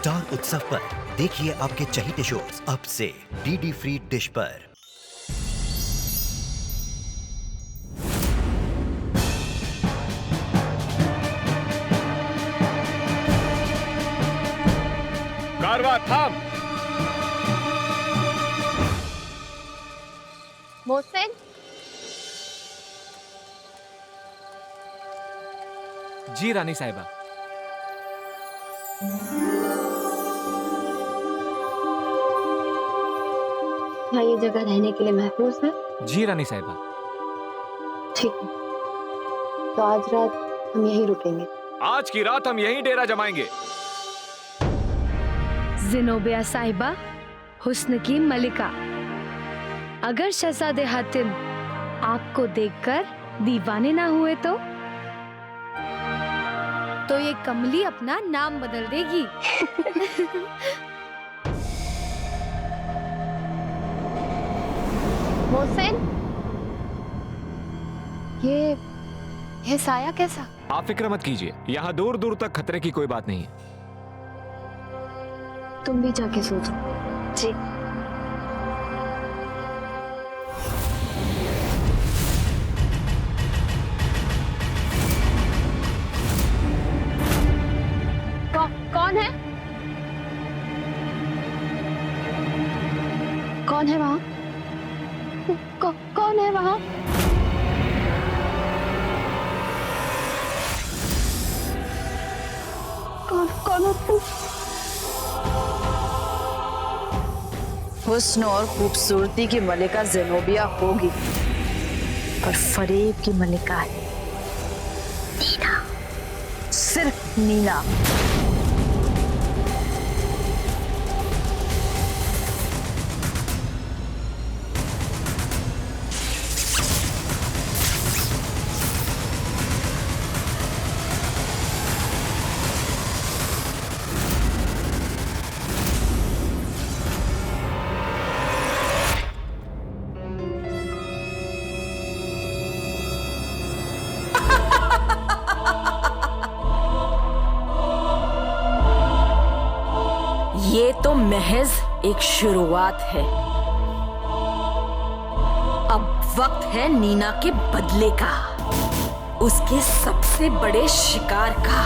Star उत्सव पर देखिए आपके चहीते शोज अब से डीडी फ्री डिश पर। कारवां थाम। मोहसिन, जी रानी साहिबा। क्या ये जगह रहने के लिए महफूज है? जी रानी साहिबा। ठीक है, तो आज रात हम यहीं रुकेंगे। आज की रात हम यहीं डेरा जमाएंगे। ज़ेनोबिया साहिबा, हुस्न की मलिका, अगर शहजादे हातिम आपको देखकर दीवाने ना हुए तो ये कमली अपना नाम बदल देगी। मोहसिन, ये साया कैसा? आप फिक्र मत कीजिए, यहाँ दूर दूर तक खतरे की कोई बात नहीं है। तुम भी जाके सो जाओ। जी। कौन है? कौन है वहाँ? कौन है वहाँ? कौन हो तुम? हुस्न और खूबसूरती की मलिका ज़ेनोबिया होगी, पर फरेब की मलिका है नीना, सिर्फ नीना। ये तो महज एक शुरुआत है। अब वक्त है नीना के बदले का, उसके सबसे बड़े शिकार का,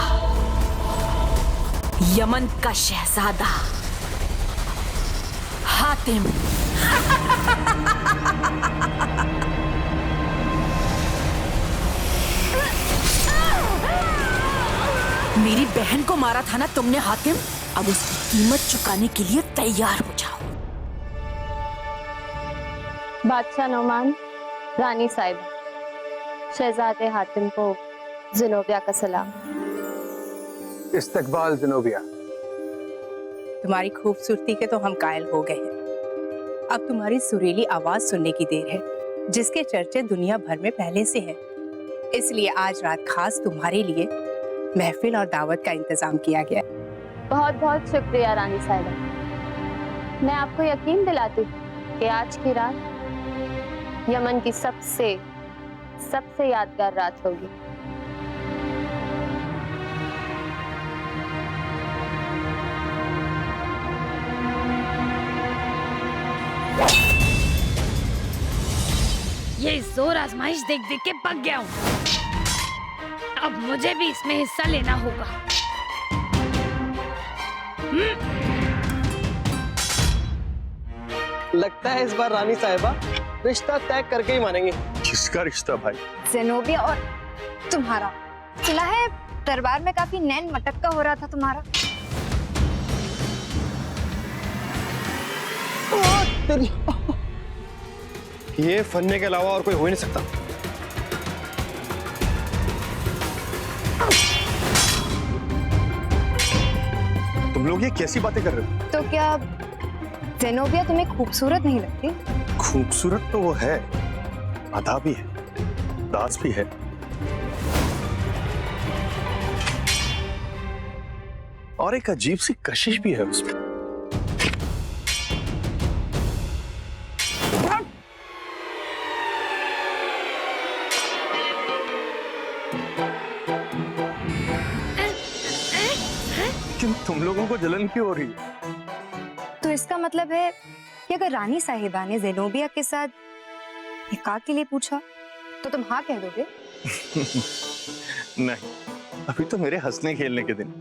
यमन का शहजादा हातिम। मेरी बहन को मारा था ना तुमने हातिम, अब उसकी कीमत चुकाने के लिए तैयार हो जाओ। बादशाह नोमान, रानी साहिबा, शहजादे हातिम को ज़ेनोबिया का सलाम। इस्तकबाल ज़ेनोबिया। तुम्हारी खूबसूरती के तो हम कायल हो गए हैं। अब तुम्हारी सुरीली आवाज सुनने की देर है, जिसके चर्चे दुनिया भर में पहले से हैं। इसलिए आज रात खास तुम्हारे लिए महफिल और दावत का इंतजाम किया गया है। बहुत बहुत शुक्रिया रानी साहिबा। मैं आपको यकीन दिलाती हूँ कि आज की रात यमन की सबसे यादगार रात होगी। ये जोर आजमाइश देख देख के पक गया हूँ, अब मुझे भी इसमें हिस्सा लेना होगा। लगता है इस बार रानी साहिबा रिश्ता तय करके ही मानेंगे। किसका रिश्ता भाई? ज़ेनोबिया और तुम्हारा। सुना है दरबार में काफी नैन मटक्का हो रहा था तुम्हारा। ये फन्ने के अलावा और कोई हो ही नहीं सकता। तुम लोग ये कैसी बातें कर रहे हो? तो क्या ज़ेनोबिया तुम्हें खूबसूरत नहीं लगती? खूबसूरत तो वो है, अदा भी है, दास भी है, और एक अजीब सी कशिश भी है उसमें। क्यों तुम लोगों को जलन क्यों हो रही है? तो इसका मतलब है कि अगर रानी साहिबा ने ज़ेनोबिया के साथ निकाह के लिए पूछा तो तुम हाँ कह दोगे? नहीं, अभी तो मेरे हंसने खेलने के दिन,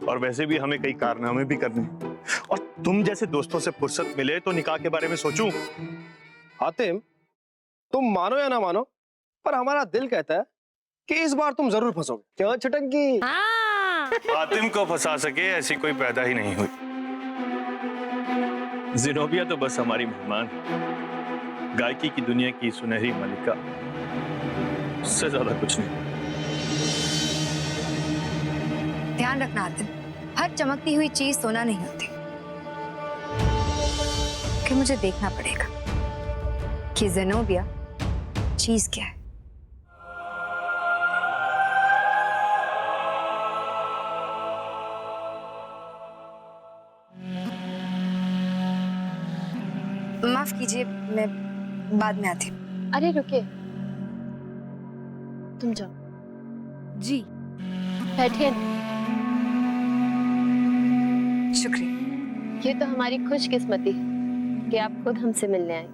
और वैसे भी हमें कई कारनामे भी करने हैं। और तुम जैसे दोस्तों से फुर्सत मिले तो निकाह के बारे में सोचूं। हातिम, तुम मानो या ना मानो, पर हमारा दिल कहता है कि इस बार तुम जरूर फंसोगे। क्यों छुटंकी? हाँ। हातिम को फंसा सके ऐसी कोई पैदा ही नहीं हुई। ज़ेनोबिया तो बस हमारी मेहमान है, गायकी की दुनिया की सुनहरी मलिका, उससे ज्यादा कुछ नहीं। ध्यान रखना आतिम, हर चमकती हुई चीज सोना नहीं होती। कि मुझे देखना पड़ेगा कि ज़ेनोबिया चीज क्या है। माफ कीजिए, मैं बाद में आती हूँ। अरे रुके, तुम जाओ, जी। बैठिए। शुक्रिया। ये तो हमारी खुशकिस्मती है कि आप खुद हमसे मिलने आए।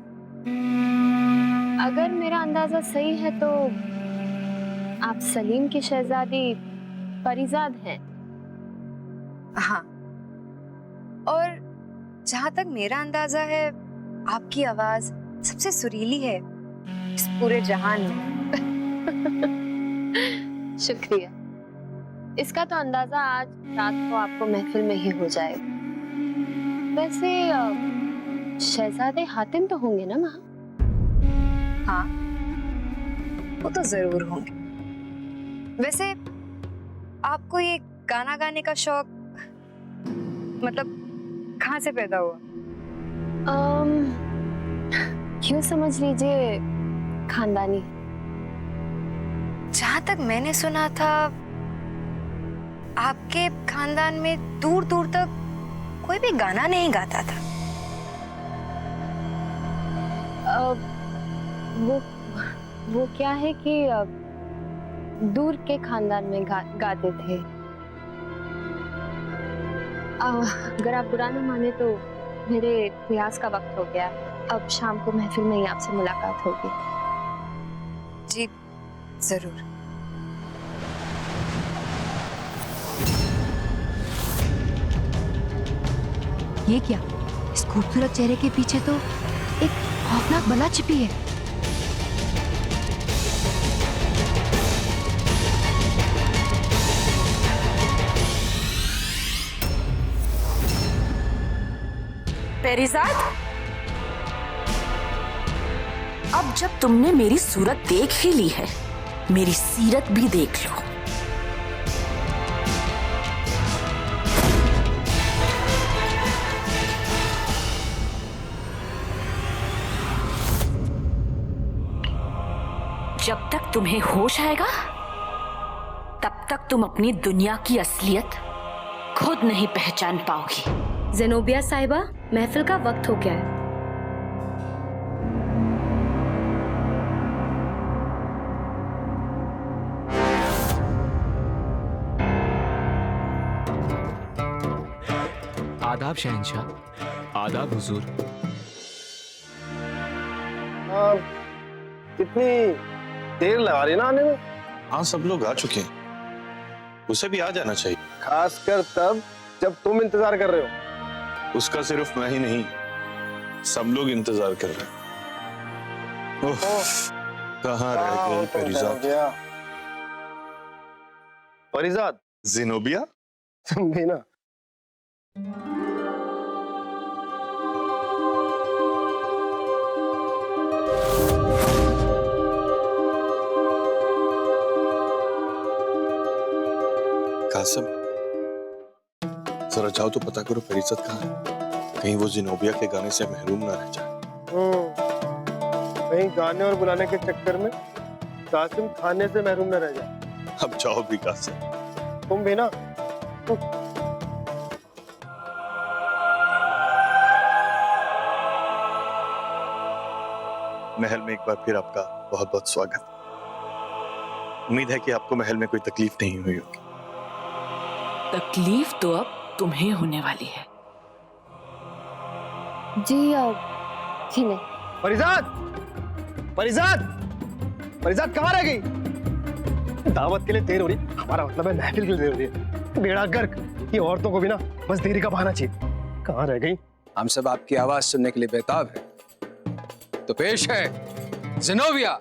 अगर मेरा अंदाजा सही है तो आप सलीम की शहजादी परिजाद हैं। हाँ, और जहां तक मेरा अंदाजा है आपकी आवाज सबसे सुरीली है इस पूरे जहान में। शुक्रिया। इसका तो अंदाजा आज रात को आपको महफिल में ही हो जाएगा। वैसे शहजादे हातिम तो होंगे ना वहाँ? हाँ, वो तो जरूर होंगे। वैसे आपको ये गाना गाने का शौक मतलब कहाँ से पैदा हुआ? यूं समझ लीजिए खानदानी। जहां तक मैंने सुना था आपके खानदान में दूर दूर तक कोई भी गाना नहीं गाता था। वो क्या है कि दूर के खानदान में गाते थे। अगर आप बुरा ना माने तो मेरे रियाज का वक्त हो गया। अब शाम को महफिल में ही आपसे मुलाकात होगी। जी जरूर। ये क्या? इस खूबसूरत चेहरे के पीछे तो एक खौफनाक बला छिपी है। पेरिजाद, अब जब तुमने मेरी सूरत देख ही ली है, मेरी सीरत भी देख लो। जब तक तुम्हें होश आएगा तब तक तुम अपनी दुनिया की असलियत खुद नहीं पहचान पाओगी। ज़ेनोबिया साहिबा, महफिल का वक्त हो गया है। आदाब शहंशाह, आदाब हुजूर। कितनी देर लगा रही ना आने में? हाँ, सब लोग आ चुके हैं, उसे भी आ जाना चाहिए। खासकर तब जब तुम इंतजार कर रहे हो। उसका सिर्फ मैं ही नहीं, सब लोग इंतजार कर रहे हैं। कहाँ रह गई परिजाद? परिजाद? ज़ेनोबिया? तुम भी ना। कासिम, जरा जाओ तो पता करो परिजाद कहाँ है। कहीं वो ज़ेनोबिया के गाने से महरूम ना रह जाए। कहीं गाने और बुलाने के चक्कर में कासिम खाने से महरूम न रह जाए। अब जाओ भी कासिम। तुम भी ना। महल में एक बार फिर आपका बहुत बहुत स्वागत। उम्मीद है कि आपको महल में कोई तकलीफ नहीं हुई होगी। तकलीफ तो अब तुम्हें होने वाली है। जी जी नहीं। परिजात, परिजात, परिजात कहाँ रह गई? दावत के लिए देर हो रही, हमारा मतलब है महफिल के लिए देर हो रही है। बेड़ा गर्क, ये औरतों को भी ना बस देरी का बहाना चाहिए। कहाँ रह गई? हम सब आपकी आवाज सुनने के लिए बेताब है। तो पेश है ज़ेनोबिया।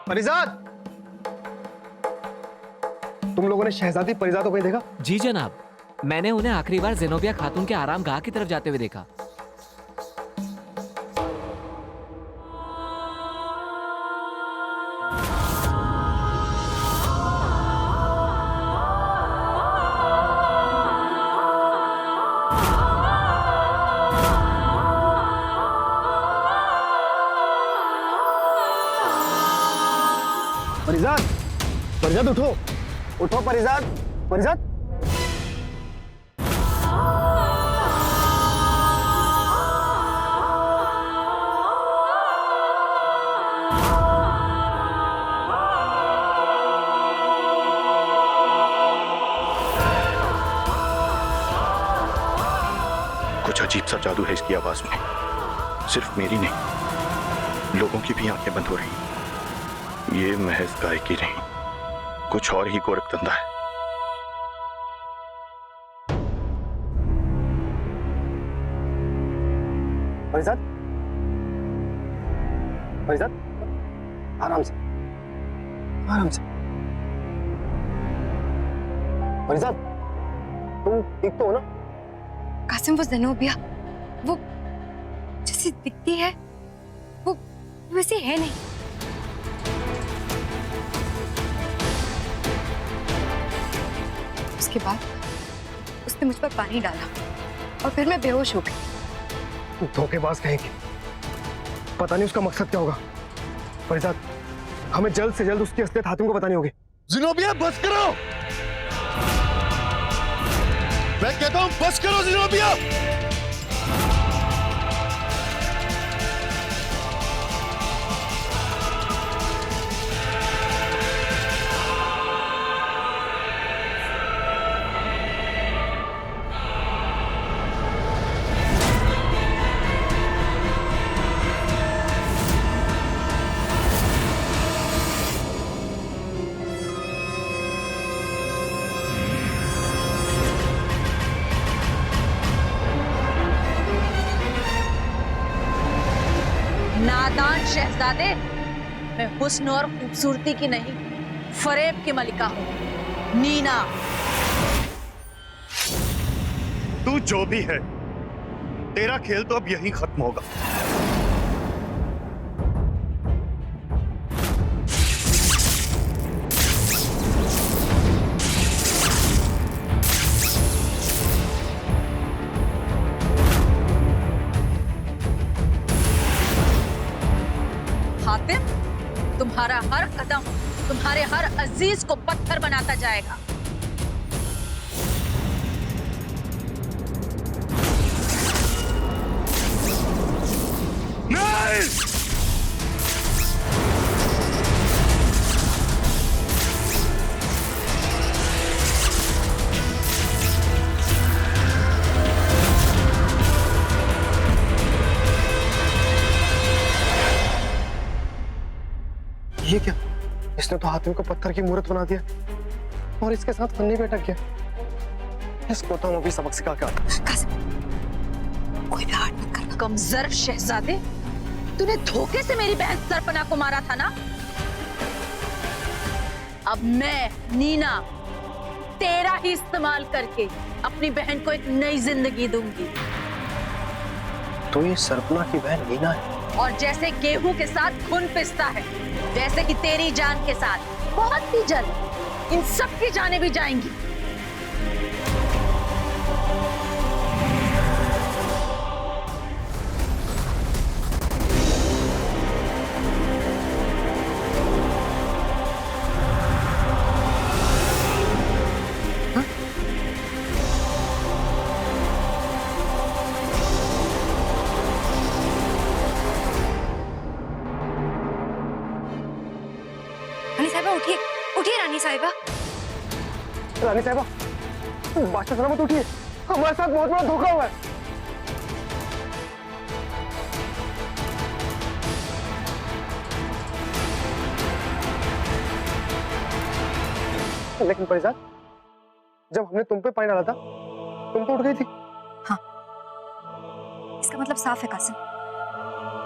परिजात, तुम लोगों ने शहजादी परिजात को कहीं देखा? जी जनाब, मैंने उन्हें आखिरी बार ज़ेनोबिया खातून के आरामगाह की तरफ जाते हुए देखा। परिजात, परिजात उठो, उठो परिजात, परिजात। कुछ अजीब सा जादू है इसकी आवाज में। सिर्फ मेरी नहीं, लोगों की भी आंखें बंद हो रही। ये महज गायकी नहीं, कुछ और ही गोरख धंधा है। परिजात, परिजात, आराम से, आराम से। परिजात, तुम ठीक तो हो ना? कासिम, वो ज़ेनोबिया, वो जैसी दिखती है वो वैसी है नहीं। उसके बाद उसने मुझ पर पानी डाला और फिर मैं बेहोश हो गई। धोखेबाज कहेंगे, पता नहीं उसका मकसद क्या होगा। परिजात, हमें जल्द से जल्द उसकी असलियत हातिम को बतानी होगी। ज़ेनोबिया, बस करो! मैं कहता हूं बस करो ज़ेनोबिया! नादान शहजादे, मैं हुस्न और खूबसूरती की नहीं, फरेब की मलिका हूँ, नीना। तू जो भी है, तेरा खेल तो अब यहीं खत्म होगा। हातिम, तुम्हारा हर कदम तुम्हारे हर अजीज को पत्थर बनाता जाएगा। नहीं! ये क्या? इसने तो हातिम को पत्थर की मूर्त बना दिया और इसके साथ फन्नी पे अटक गया। इसको तो हम अभी सबक सिखा के आते। कोई भी हाथ मत करना। कमजोर शहजादे, तूने धोखे से मेरी बहन सरपना को मारा था ना? अब मैं नीना तेरा ही इस्तेमाल करके अपनी बहन को एक नई जिंदगी दूंगी। तो ये सरपना की बहन नीना है? और जैसे गेहूं के साथ खून पिसता है, वैसे कि तेरी जान के साथ बहुत ही जल्द इन सब की जानें भी जाएंगी। रानी साहबा, उठिए, उठिए रानी रानी साहबा, बादशाह सलामत उठिए, हमारे साथ बहुत बड़ा धोखा हुआ है। लेकिन परिजात, जब हमने तुम पे पानी डाला था, तुम तो उठ गई थी। हाँ, इसका मतलब साफ है कासिम,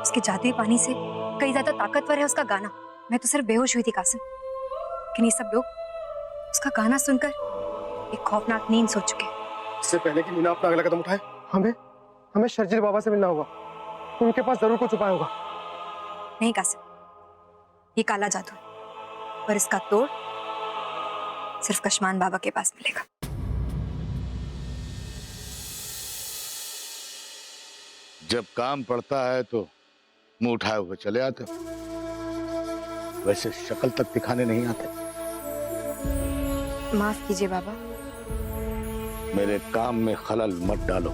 उसके जादुई पानी से कई ज्यादा ताकतवर है उसका गाना। मैं तो सिर्फ बेहोश हुई थी कासिम, लेकिन ये सब लोग उसका गाना सुनकर एक खौफनाक नींद सो चुके। इससे पहले कि मीना अपना अगला कदम उठाए, हमें शर्जील बाबा से मिलना होगा। उनके पास जरूर कुछ उपाय होगा। नहीं कासिम, ये काला जादू है और इसका तोड़ सिर्फ कशमान बाबा के पास मिलेगा। जब काम पड़ता है तो मुंह उठाए हुए चले आते, वैसे शक्ल तक दिखाने नहीं आते। माफ कीजिए बाबा, मेरे काम में खलल मत डालो।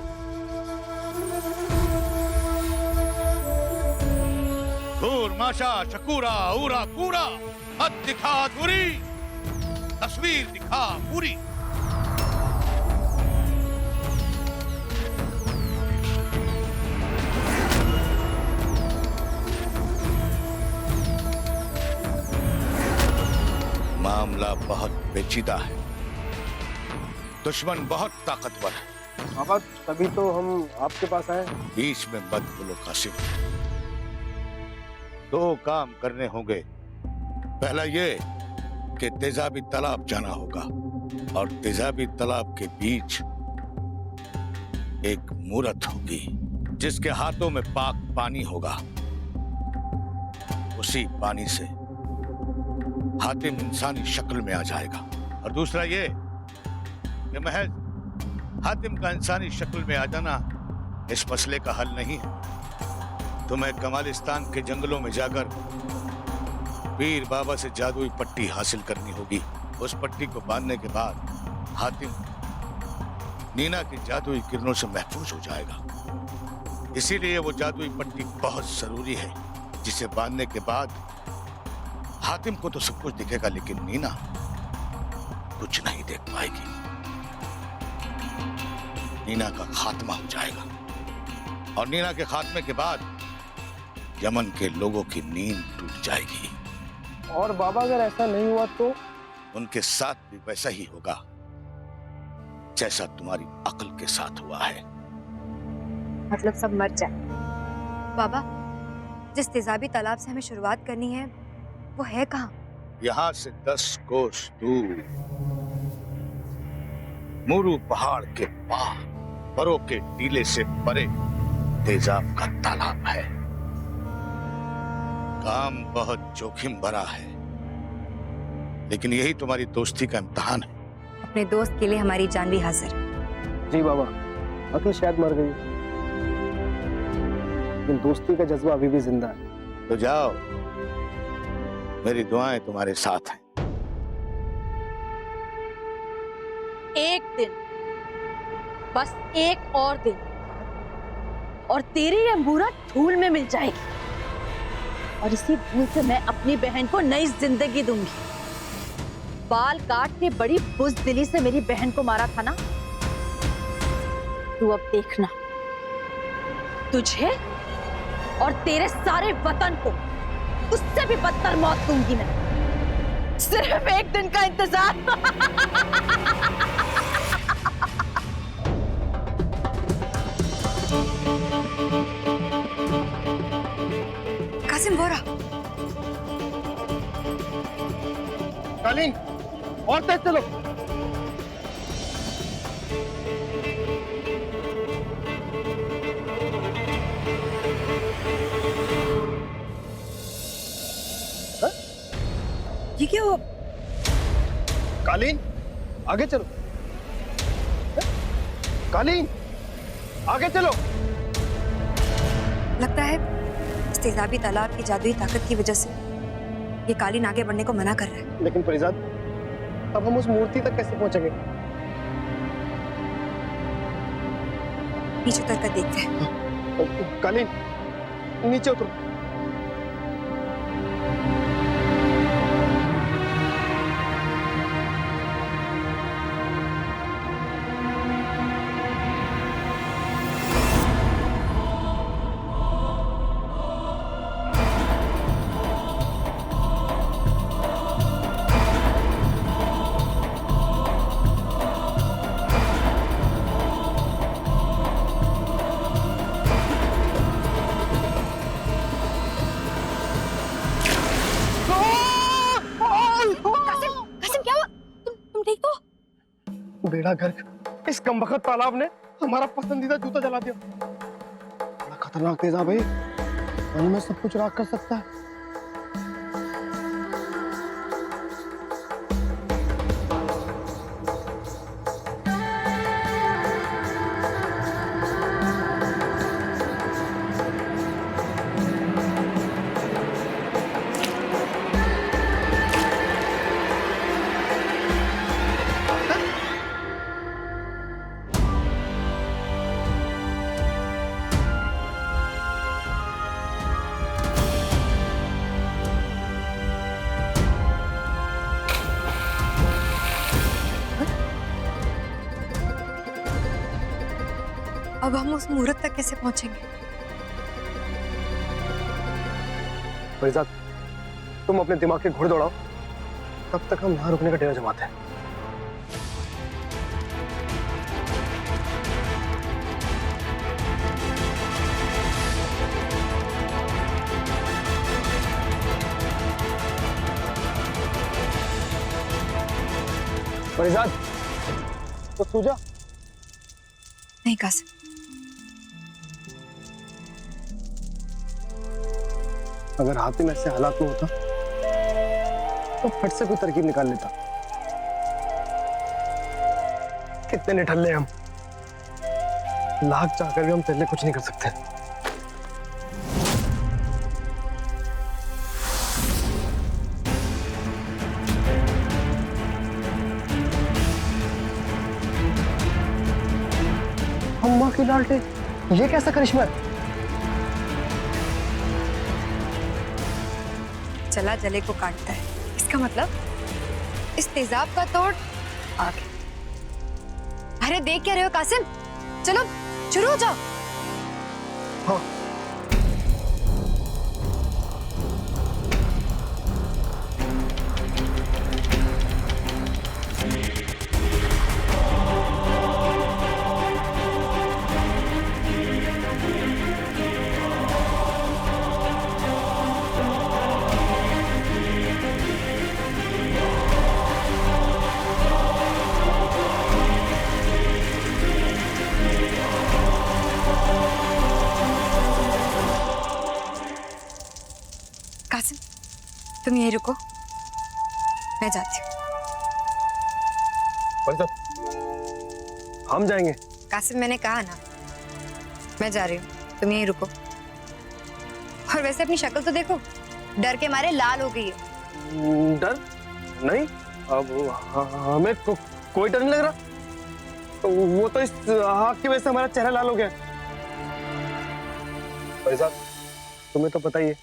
घूर माशा शकूरा उरा कूरा, हद दिखा अधूरी, तस्वीर दिखा पूरी। मामला बहुत पेचीदा है, दुश्मन बहुत ताकतवर है। बाबा, तभी तो हम आपके पास आए। बीच में मत बोलो कासिम। 2 काम करने होंगे। पहला ये कि तेजाबी तालाब जाना होगा और तेजाबी तालाब के बीच एक मूरत होगी जिसके हाथों में पाक पानी होगा। उसी पानी से हातिम इंसानी शक्ल में आ जाएगा। और दूसरा ये कि महज हातिम का इंसानी शक्ल में आ जाना इस मसले का हल नहीं है। तुम्हें कमालिस्तान के जंगलों में जाकर पीर बाबा से जादुई पट्टी हासिल करनी होगी। उस पट्टी को बांधने के बाद हातिम नीना की जादुई किरणों से महफूज हो जाएगा। इसीलिए वो जादुई पट्टी बहुत जरूरी है, जिसे बांधने के बाद हातिम को तो सब कुछ दिखेगा, लेकिन नीना कुछ नहीं देख पाएगी। नीना का खात्मा हो जाएगा और नीना के खात्मे के बाद यमन के लोगों की नींद टूट जाएगी। और बाबा, अगर ऐसा नहीं हुआ तो? उनके साथ भी वैसा ही होगा जैसा तुम्हारी अक्ल के साथ हुआ है। मतलब सब मर जाए। बाबा, जिस तेजाबी तालाब से हमें शुरुआत करनी है वो है कहाँ? यहाँ से 10 कोस दूर मुरू पहाड़ के पार परों के टीले से परे तेजाब का तालाब है। काम बहुत जोखिम भरा है, लेकिन यही तुम्हारी दोस्ती का इम्तिहान है। अपने दोस्त के लिए हमारी जान भी हाजिर है। जी बाबा, अक्ल शायद मर गई, लेकिन दोस्ती का जज्बा अभी भी जिंदा है। तो जाओ, मेरी दुआएं तुम्हारे साथ हैं। एक दिन, बस एक और दिन, और तेरी ये मूरत धूल में मिल जाएगी और इसी धूल से मैं अपनी बहन को नई जिंदगी दूंगी। बाल काट के बड़ी बुज़दिली से मेरी बहन को मारा था ना, तू अब देखना, तुझे और तेरे सारे वतन को उससे भी बदतर मौत दूंगी मैं। सिर्फ एक दिन का इंतजार। कासिम, वो रहा। कालीन, और तेज चलो। ये क्या हुआ? कालीन, आगे चलो। कालीन, आगे चलो। लगता है इस तेजाबी तालाब की जादुई ताकत की वजह से ये कालीन आगे बढ़ने को मना कर रहा है। लेकिन परिजात, अब हम उस मूर्ति तक कैसे पहुंचेंगे? नीचे उतर कर देखते हैं। कालीन, नीचे उतरो। ठीक हो? बेड़ा गर्क, इस कमबख्त तालाब ने हमारा पसंदीदा जूता जला दिया। बड़ा खतरनाक तेजाब है, पानी में सब कुछ राख कर सकता है। अब हम उस मुहूर्त तक कैसे पहुंचेंगे? फरीजाद, तुम अपने दिमाग के घोड़े दौड़ाओ, तब तक हम यहाँ रुकने का डेरा जमाते हैं। फरीजाद, तो सूझा? नहीं कासिम, अगर हातिम ऐसे हालात में होता तो फट से कोई तरकीब निकाल लेता। कितने निठल्ले हम, लाख चाहकर भी हम तेरे लिए कुछ नहीं कर सकते। अम्मा की लालटेन, ये कैसा करिश्मा है? चला जले को काटता है, इसका मतलब इस तेजाब का तोड़ आ गया। अरे देख क्या रहे हो कासिम, चलो शुरू हो जाओ। हाँ। कासिम, तुम यहीं रुको, मैं जाती हूँ। हम जाएंगे। कासिम, मैंने कहा ना, मैं जा रही हूँ, तुम यहीं रुको। और वैसे अपनी शक्ल तो देखो, डर के मारे लाल हो गई है। डर नहीं, अब हमें कोई डर नहीं लग रहा। तो वो तो इस आग की वजह से हमारा चेहरा लाल हो गया। फरीजाद, तुम्हें तो पता ही है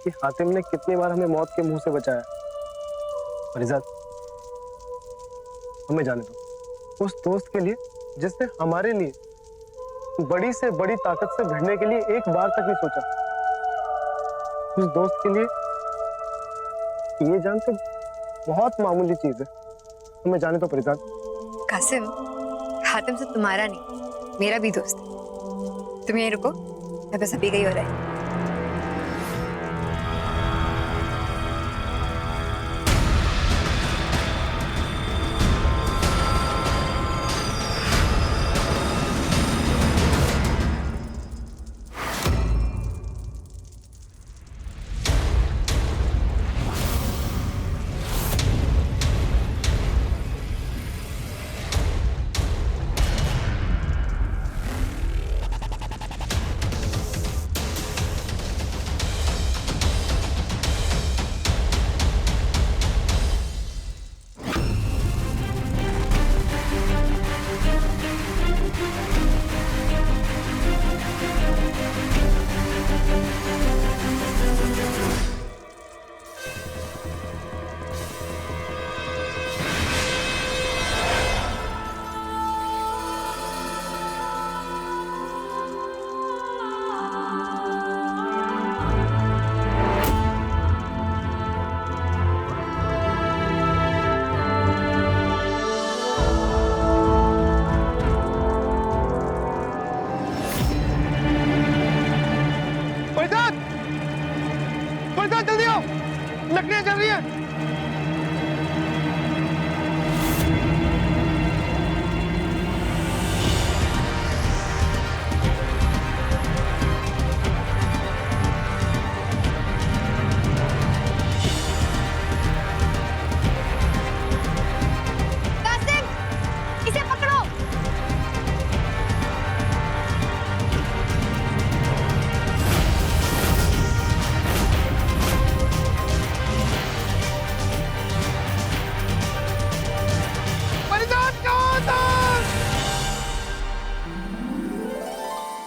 कि हातिम ने कितनी बार हमें मौत के मुंह से बचाया। फरीजाद, हमें जाने दो। उस दोस्त के लिए जिसने हमारे लिए बड़ी से बड़ी ताकत से भिड़ने के लिए एक बार तक नहीं सोचा, उस दोस्त के लिए ये जान तो बहुत मामूली चीज है। हमें जाने दो फरीजाद। कासिम, हातिम से तुम्हारा नहीं, मेरा भी दोस्त है। तुम यहीं रुको, मैं बस अभी गई हो रहा है।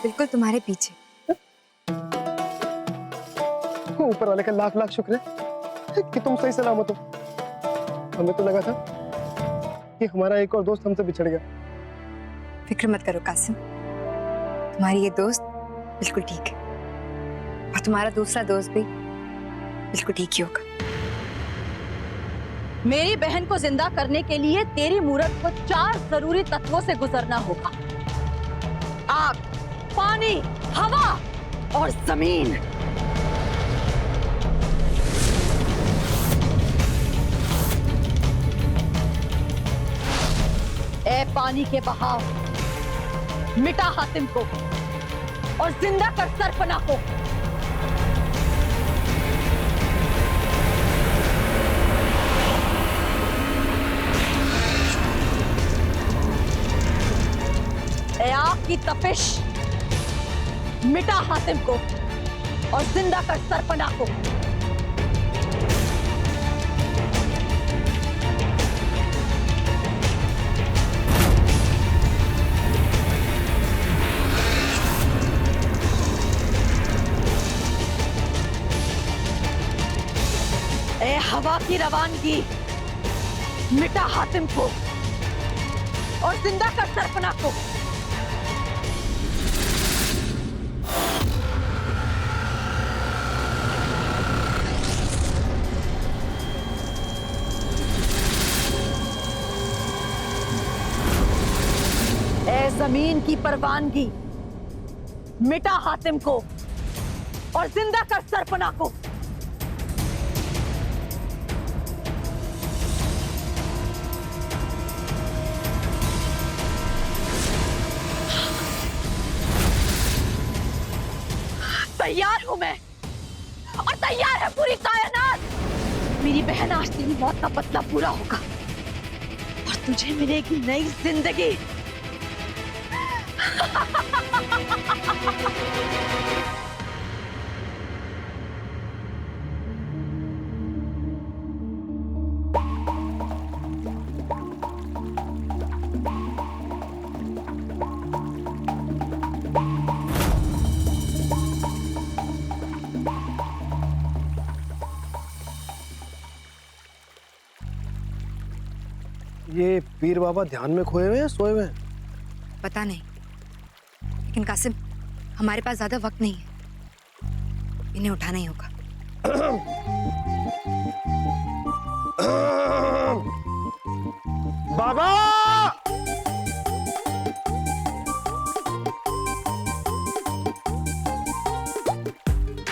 बिल्कुल तुम्हारे पीछे। ऊपर वाले का लाख लाख शुक्र है कि तुम सही सलामत हो। हमें तो लगा था कि हमारा एक और दोस्त हमसे बिछड़ गया। फिक्र मत करो कासिम, तुम्हारी ये दोस्त बिल्कुल ठीक है और तुम्हारा दूसरा दोस्त भी बिल्कुल ठीक ही होगा। मेरी बहन को जिंदा करने के लिए तेरी मूरत को 4 जरूरी तत्वों से गुजरना होगा। आग, पानी, हवा और जमीन। ए पानी के बहाव, मिटा हातिम को और जिंदा कर सरपना को। ए आग की तपिश, मिटा हातिम को और जिंदा कर सरपना को। ए हवा की रवानगी, मिटा हातिम को और जिंदा कर सरपना को। ए जमीन की परवानगी, मिटा हातिम को और जिंदा कर सरपना को। तैयार हूं मैं और तैयार है पूरी कायनात। मेरी बहन, आज तेरी मौत का बदला पूरा होगा और तुझे मिलेगी नई जिंदगी। ये पीर बाबा ध्यान में खोए हुए हैं, सोए हुए हैं? पता नहीं, लेकिन कासिम हमारे पास ज्यादा वक्त नहीं है, इन्हें उठाना ही होगा। बाबा!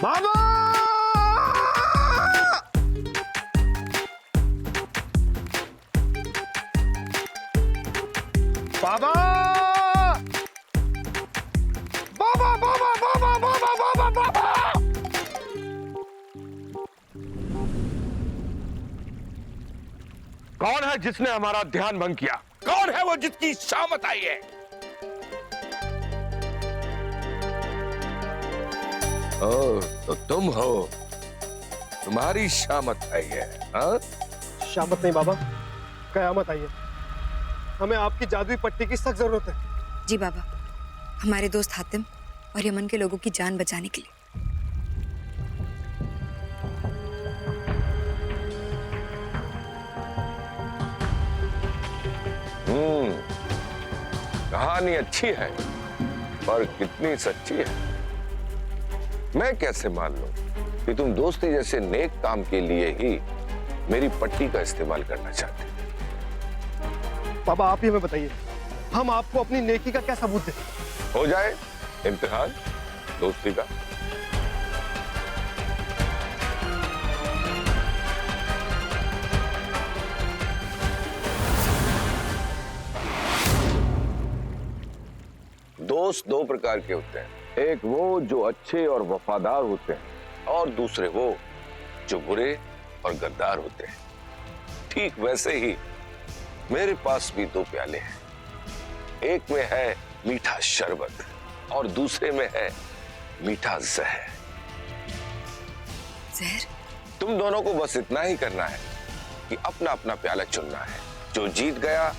बाबा! बाबा! बाबा बाबा बाबा बाबा बाबा बाबा! कौन है जिसने हमारा ध्यान भंग किया? कौन है वो जिसकी शामत आई है? ओ, तो तुम हो। तुम्हारी शामत आई है। हाँ? शामत नहीं बाबा, कयामत आई है। हमें आपकी जादुई पट्टी की सख्त जरूरत है। जी बाबा, हमारे दोस्त हातिम और यमन के लोगों की जान बचाने के लिए। कहानी अच्छी है पर कितनी सच्ची है मैं कैसे मान लूं कि तुम दोस्ती जैसे नेक काम के लिए ही मेरी पट्टी का इस्तेमाल करना चाहते हो। बाबा आप ही हमें बताइए, हम आपको अपनी नेकी का क्या सबूत दें? हो जाए इम्तिहान दोस्ती का। दोस्त दो प्रकार के होते हैं, एक वो जो अच्छे और वफादार होते हैं और दूसरे वो जो बुरे और गद्दार होते हैं। ठीक वैसे ही मेरे पास भी दो प्याले हैं, एक में है मीठा शरबत और दूसरे में है मीठा जहर। जहर? तुम दोनों को बस इतना ही करना है कि अपना अपना प्याला चुनना है। जो जीत गया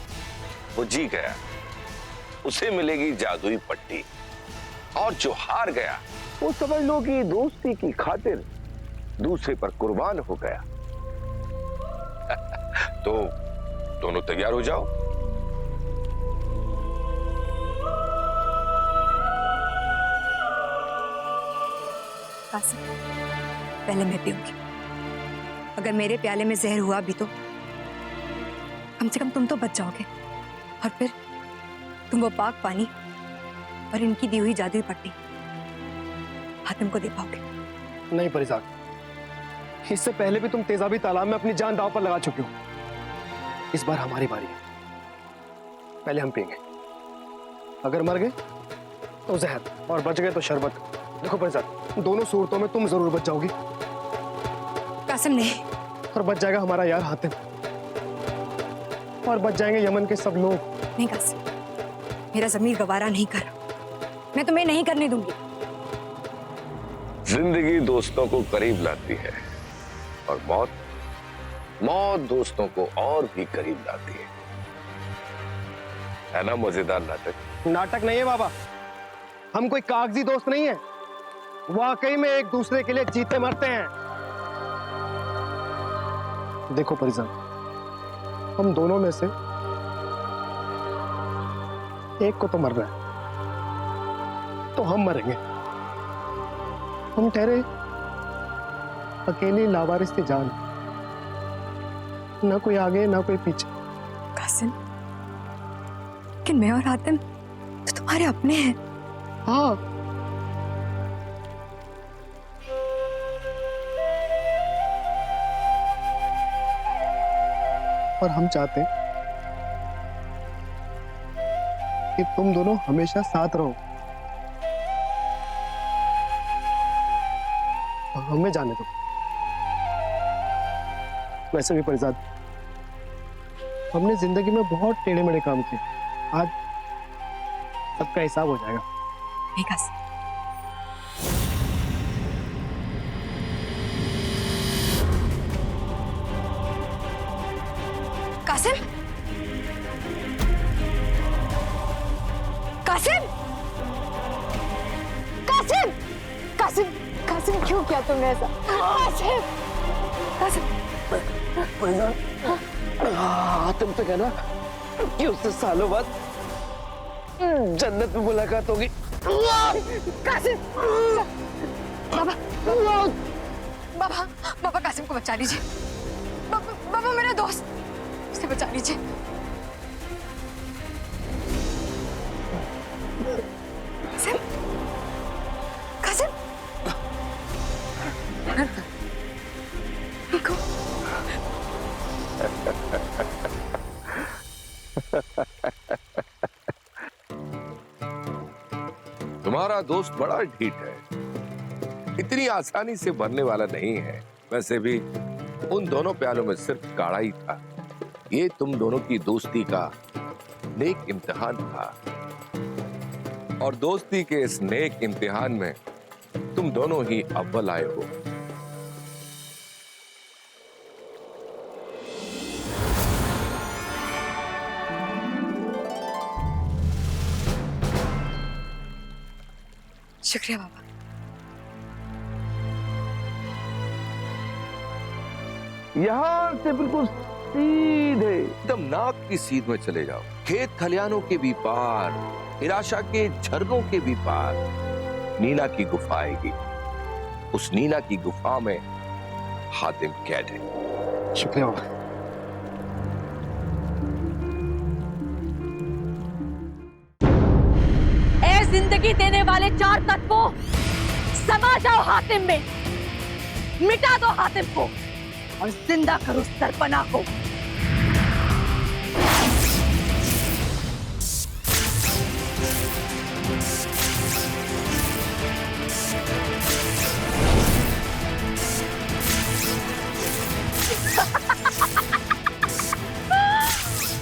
वो जी गया, उसे मिलेगी जादुई पट्टी और जो हार गया वो समझ लो कि दोस्ती की खातिर दूसरे पर कुर्बान हो गया। तो दोनों तैयार हो जाओ। कासिम, पहले मैं पीऊंगी। अगर मेरे प्याले में जहर हुआ भी तो कम से कम तुम तो बच जाओगे, और फिर तुम वो पाक पानी और इनकी दी हुई जादुई पट्टी हातिम को दे पाओगे। नहीं परिजात, इससे पहले भी तुम तेजाबी तालाब में अपनी जान दांव पर लगा चुके हो। इस बार हमारी बारी है, पहले हम पिएंगे। अगर मर गए तो जहर, और बच गए तो शरबत। देखो परिजात, दोनों सूरतों में तुम जरूर बच जाओगी। कासिम नहीं। और बच जाएगा हमारा यार हातिम, और बच जाएंगे यमन के सब लोग। नहीं कासिम, मेरा ज़मीर गवारा नहीं कर रहा, मैं तुम्हें नहीं करने दूंगी। जिंदगी दोस्तों को करीब लाती है, और मौत दोस्तों को और भी करीब लाती है ना? मजेदार नाटक। नाटक नहीं है बाबा, हम कोई कागजी दोस्त नहीं है, वाकई में एक दूसरे के लिए जीते मरते हैं। देखो परिजात, हम दोनों में से एक को तो मरना है, तो हम मरेंगे। हम ठहरे अकेली लावारिस जान, ना कोई आगे ना कोई पीछे। कासिम, लेकिन मैं और हातिम तो तुम्हारे अपने हैं। हाँ, और हम चाहते हैं कि तुम दोनों हमेशा साथ रहो। हमें जाने दो। वैसे भी परिजात, हमने जिंदगी में बहुत टेढ़े मेढ़े काम किए, आज सबका हिसाब हो जाएगा। नहीं कासिम, कासिम, कासिम, कासिम, कासिम, कासिम, क्यों किया तुमने ऐसा? कासिम, कासिम, तुम तो कहना कि उससे सालों बाद जन्नत में मुलाकात होगी। कासिम, बाबा, बाबा, बाबा कासिम को बचा लीजिए। बाबा मेरा दोस्त, उसे बचा लीजिए। कासिम, कासिम, देखो। तुम्हारा दोस्त बड़ा ढीठ है, इतनी आसानी से मरने वाला नहीं है। वैसे भी उन दोनों प्यालों में सिर्फ काढ़ा ही था। ये तुम दोनों की दोस्ती का नेक इम्तिहान था, और दोस्ती के इस नेक इम्तिहान में तुम दोनों ही अव्वल आए हो। शुक्रिया बाबा। यहां से बिल्कुल सीधे एकदम नाक की सीध में चले जाओ। खेत खलियानों के भी पार, निराशा के झरनों के भी पार नीना की गुफा आएगी। उस नीना की गुफा में हातिम कैद है। शुक्रिया बाबा। जिंदगी देने वाले चार तत्वों, समा जाओ हातिम में, मिटा दो हातिम को और जिंदा करो सरपना को।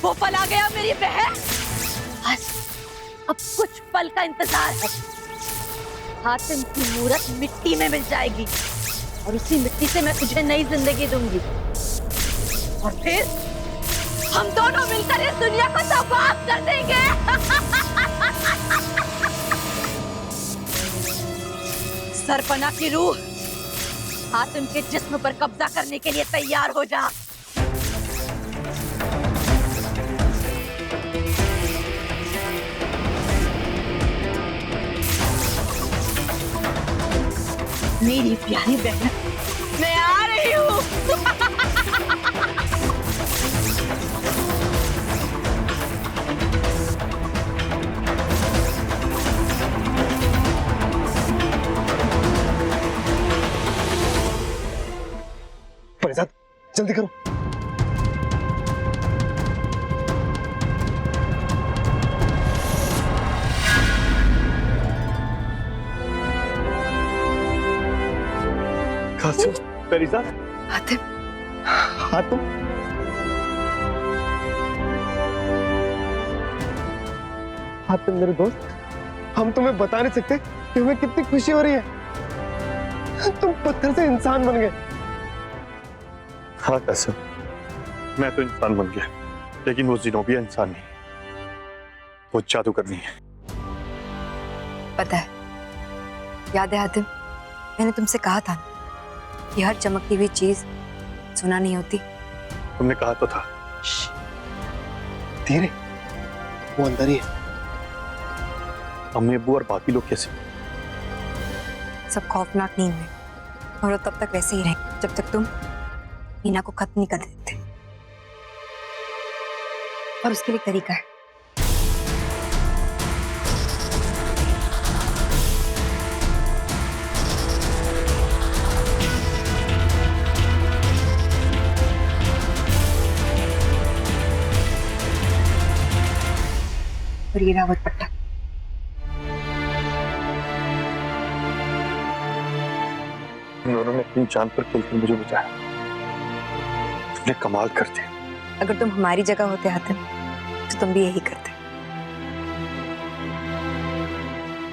वो पल आ गया मेरी बहन। अब कुछ पल का इंतजार है। हातिम की मूरत मिट्टी में मिल जाएगी और उसी मिट्टी से मैं तुझे नई जिंदगी दूंगी, और फिर हम दोनों मिलकर इस दुनिया को तबाह कर देंगे। सरपना की रूह हातिम के जिस्म पर कब्जा करने के लिए तैयार हो जा। मेरी प्यारी बहन, मैं आ रही हूँ। परिजात, जल्दी करो। कासिम, परिजात, हातिम, हातिम, हातिम मेरे दोस्त, हम तुम्हें बता नहीं सकते कि हमें कितनी खुशी हो रही है। तुम पत्थर से इंसान बन गए। हाँ कासिम, मैं तो इंसान बन गया, लेकिन वो ज़ेनोबिया इंसान नहीं, वो जादूगरनी है। पता है, याद है हातिम, मैंने तुमसे कहा था कि हर चमकती हुई चीज सुना नहीं होती। तुमने कहा तो था। धीरे, वो अंदर ही है। अम्मी अब्बू और बाकी लोग कैसे? सब खौफनाक नींद में, और वो तब तक वैसे ही रहे जब तक तुम मीना को खत्म नहीं कर देते। और उसके लिए एक तरीका है। और ये रावत पट्टा। उन्होंने अपनी जान पर खेलकर मुझे बचाया। तुमने कमाल कर दिया। अगर तुम हमारी जगह होते हातिम तो तुम भी यही करते।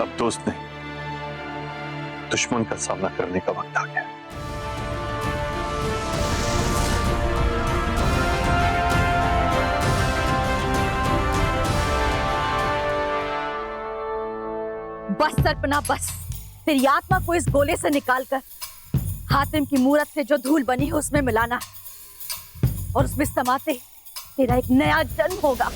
अब दोस्त नहीं, दुश्मन का सामना करने का वक्त आ गया। बस सरपना बस, तेरी आत्मा को इस गोले से निकालकर हातिम की मूरत से जो धूल बनी है उसमें मिलाना है, और उसमें समाते तेरा एक नया जन्म होगा।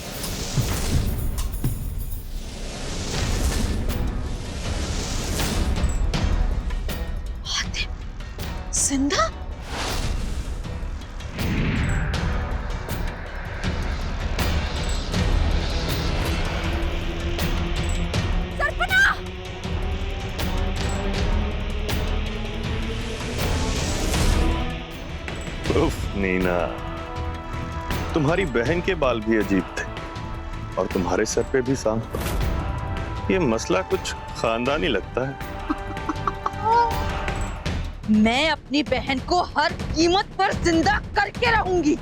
हातिम जिंदा? उफ नीना, तुम्हारी बहन के बाल भी अजीब थे और तुम्हारे सर पे भी सांप। ये मसला कुछ खानदानी लगता है। मैं अपनी बहन को हर कीमत पर जिंदा करके रहूंगी।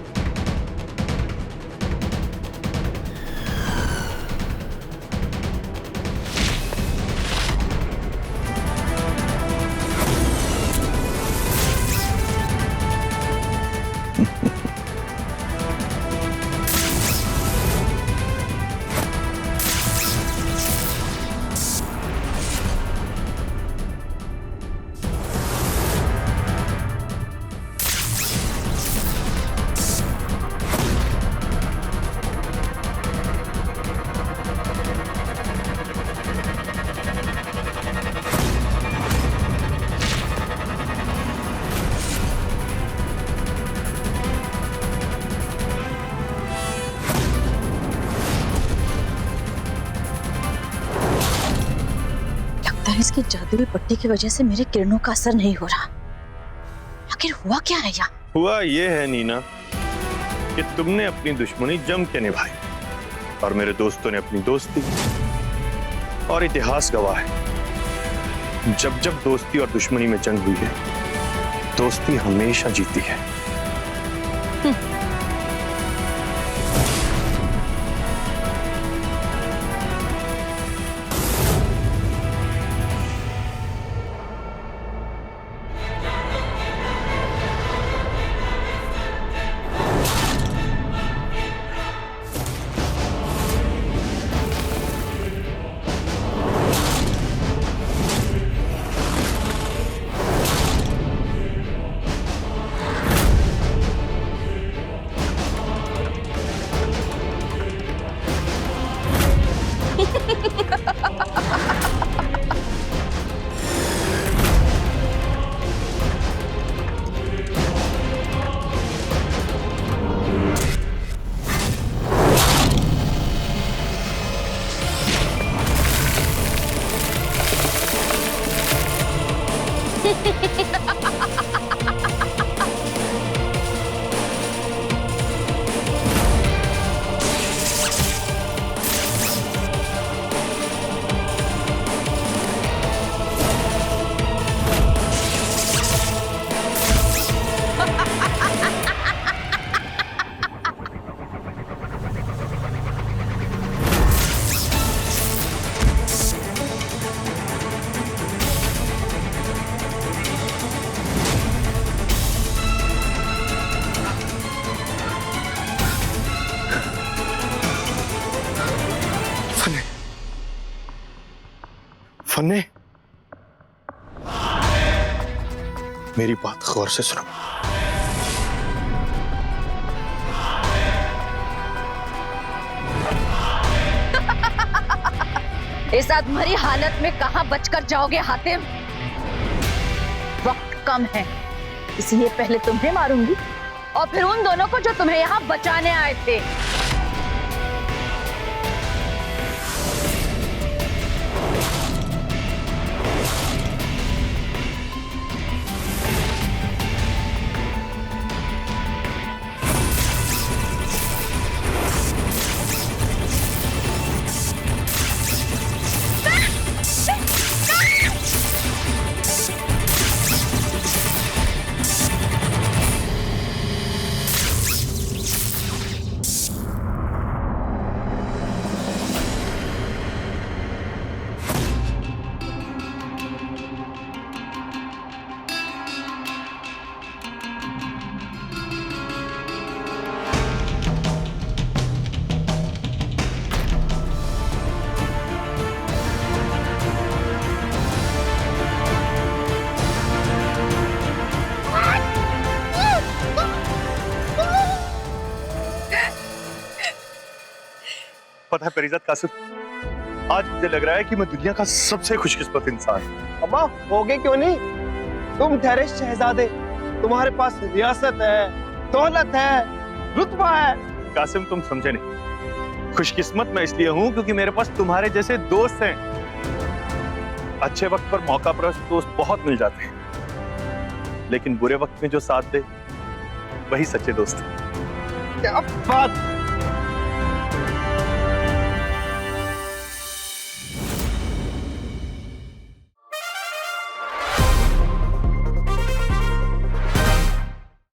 इसकी जादुई पट्टी की वजह से मेरे किरणों का असर नहीं हो रहा। आखिर हुआ क्या है यहाँ? हुआ ये है नीना कि तुमने अपनी दुश्मनी जम के निभाई और मेरे दोस्तों ने अपनी दोस्ती, और इतिहास गवाह है जब जब दोस्ती और दुश्मनी में जंग हुई है, दोस्ती हमेशा जीती है। फन्ने, मेरी बात गौर से सुनो। इस अधमरी हालत में कहां बचकर जाओगे हातिम? वक्त कम है, इसलिए पहले तुम्हें मारूंगी और फिर उन दोनों को जो तुम्हें यहां बचाने आए थे। पता है परिज़त कासिम, आज मुझे लग रहा है कि मैं दुनिया का सबसे खुशकिस्मत इंसान हूं। अम्मा होगे क्यों नहीं, तुम ठहरे शहजादे, तुम्हारे पास रियासत है, दौलत है, रुतबा है। कासिम तुम समझे नहीं, खुशकिस्मत मैं इसलिए हूं क्योंकि मेरे पास तुम्हारे जैसे दोस्त हैं। अच्छे वक्त पर मौका परस्त दोस्त बहुत मिल जाते हैं, लेकिन बुरे वक्त में जो साथ दे वही सच्चे दोस्त हैं। क्या बात